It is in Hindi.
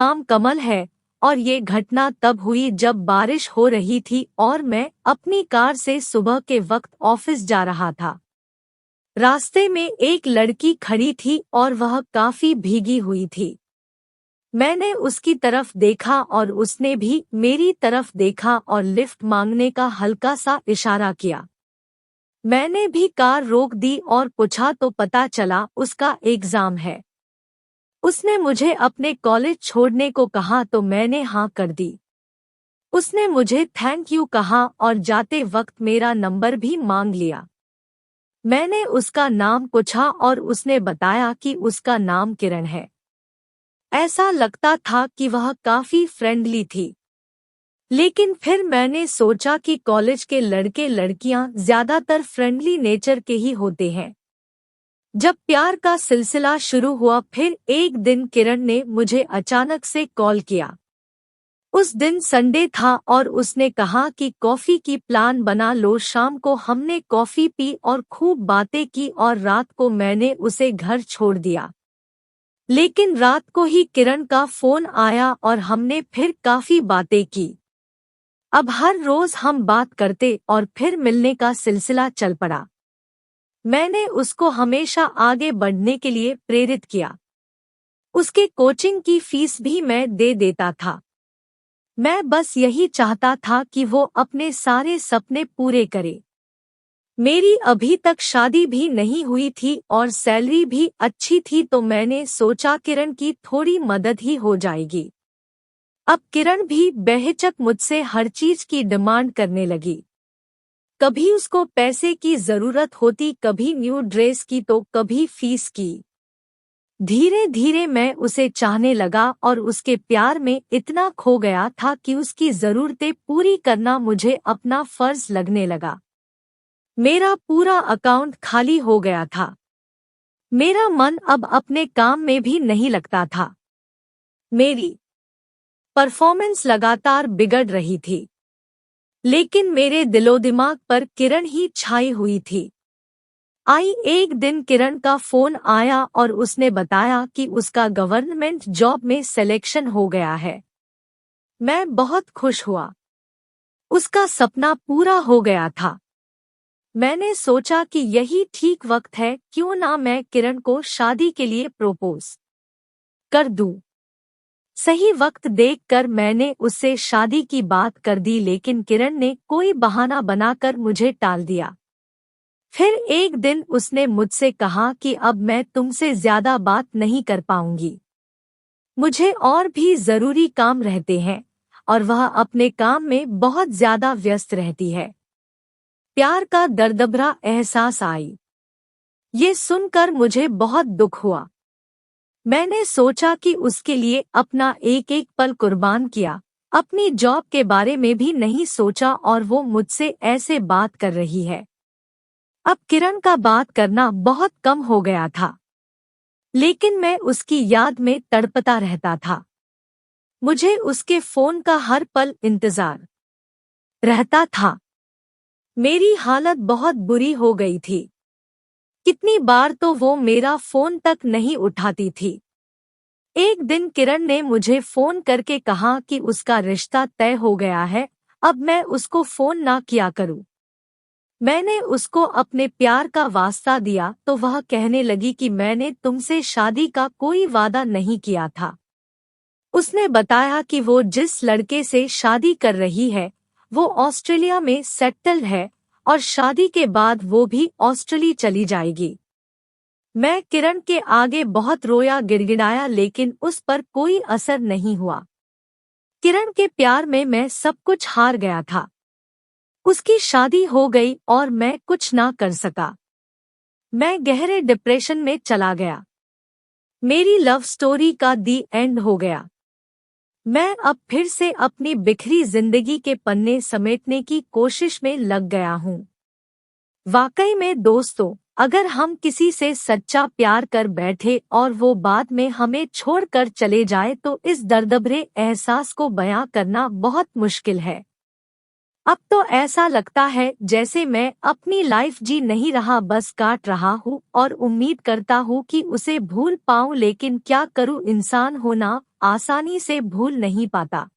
नाम कमल है और ये घटना तब हुई जब बारिश हो रही थी और मैं अपनी कार से सुबह के वक्त ऑफिस जा रहा था। रास्ते में एक लड़की खड़ी थी और वह काफी भीगी हुई थी। मैंने उसकी तरफ देखा और उसने भी मेरी तरफ देखा और लिफ्ट मांगने का हल्का सा इशारा किया। मैंने भी कार रोक दी और पूछा तो पता चला उसका एग्जाम है। उसने मुझे अपने कॉलेज छोड़ने को कहा तो मैंने हाँ कर दी। उसने मुझे थैंक यू कहा और जाते वक्त मेरा नंबर भी मांग लिया। मैंने उसका नाम पूछा और उसने बताया कि उसका नाम किरण है। ऐसा लगता था कि वह काफी फ्रेंडली थी। लेकिन फिर मैंने सोचा कि कॉलेज के लड़के लड़कियां ज्यादातर फ्रेंडली नेचर के ही होते हैं। जब प्यार का सिलसिला शुरू हुआ फिर एक दिन किरण ने मुझे अचानक से कॉल किया। उस दिन संडे था और उसने कहा कि कॉफी की प्लान बना लो। शाम को हमने कॉफी पी और खूब बातें की और रात को मैंने उसे घर छोड़ दिया। लेकिन रात को ही किरण का फोन आया और हमने फिर काफी बातें की। अब हर रोज हम बात करते और फिर मिलने का सिलसिला चल पड़ा। मैंने उसको हमेशा आगे बढ़ने के लिए प्रेरित किया। उसके कोचिंग की फीस भी मैं दे देता था। मैं बस यही चाहता था कि वो अपने सारे सपने पूरे करे। मेरी अभी तक शादी भी नहीं हुई थी और सैलरी भी अच्छी थी तो मैंने सोचा किरण की थोड़ी मदद ही हो जाएगी। अब किरण भी बेहिचक मुझसे हर चीज की डिमांड करने लगी। कभी उसको पैसे की जरूरत होती, कभी न्यू ड्रेस की तो कभी फीस की। धीरे धीरे मैं उसे चाहने लगा और उसके प्यार में इतना खो गया था कि उसकी जरूरतें पूरी करना मुझे अपना फर्ज लगने लगा। मेरा पूरा अकाउंट खाली हो गया था। मेरा मन अब अपने काम में भी नहीं लगता था। मेरी परफॉर्मेंस लगातार बिगड़ रही थी। लेकिन मेरे दिलो-दिमाग पर किरण ही छाई हुई थी। एक दिन किरण का फोन आया और उसने बताया कि उसका गवर्नमेंट जॉब में सिलेक्शन हो गया है। मैं बहुत खुश हुआ। उसका सपना पूरा हो गया था। मैंने सोचा कि यही ठीक वक्त है, क्यों ना मैं किरण को शादी के लिए प्रपोज कर दूं। सही वक्त देखकर मैंने उससे शादी की बात कर दी, लेकिन किरण ने कोई बहाना बनाकर मुझे टाल दिया। फिर एक दिन उसने मुझसे कहा कि अब मैं तुमसे ज्यादा बात नहीं कर पाऊंगी। मुझे और भी जरूरी काम रहते हैं और वह अपने काम में बहुत ज्यादा व्यस्त रहती है। प्यार का दर्दभरा एहसास आई। ये सुनकर मुझे बहुत दुख हुआ। मैंने सोचा कि उसके लिए अपना एक एक पल कुर्बान किया। अपनी जॉब के बारे में भी नहीं सोचा और वो मुझसे ऐसे बात कर रही है। अब किरण का बात करना बहुत कम हो गया था। लेकिन मैं उसकी याद में तड़पता रहता था। मुझे उसके फोन का हर पल इंतजार रहता था। मेरी हालत बहुत बुरी हो गई थी। कितनी बार तो वो मेरा फोन तक नहीं उठाती थी। एक दिन किरण ने मुझे फोन करके कहा कि उसका रिश्ता तय हो गया है, अब मैं उसको फोन ना किया करूं। मैंने उसको अपने प्यार का वास्ता दिया तो वह कहने लगी कि मैंने तुमसे शादी का कोई वादा नहीं किया था। उसने बताया कि वो जिस लड़के से शादी कर रही है वो ऑस्ट्रेलिया में सेटल्ड है और शादी के बाद वो भी ऑस्ट्रेलिया चली जाएगी। मैं किरण के आगे बहुत रोया, गिड़गिड़ाया, लेकिन उस पर कोई असर नहीं हुआ। किरण के प्यार में मैं सब कुछ हार गया था। उसकी शादी हो गई और मैं कुछ ना कर सका। मैं गहरे डिप्रेशन में चला गया। मेरी लव स्टोरी का दी एंड हो गया। मैं अब फिर से अपनी बिखरी जिंदगी के पन्ने समेटने की कोशिश में लग गया हूँ। वाकई में दोस्तों, अगर हम किसी से सच्चा प्यार कर बैठे और वो बाद में हमें छोड़कर चले जाए तो इस दर्दभरे एहसास को बयां करना बहुत मुश्किल है। अब तो ऐसा लगता है जैसे मैं अपनी लाइफ जी नहीं रहा, बस काट रहा हूँ और उम्मीद करता हूँ कि उसे भूल पाऊँ, लेकिन क्या करूँ, इंसान होना आसानी से भूल नहीं पाता।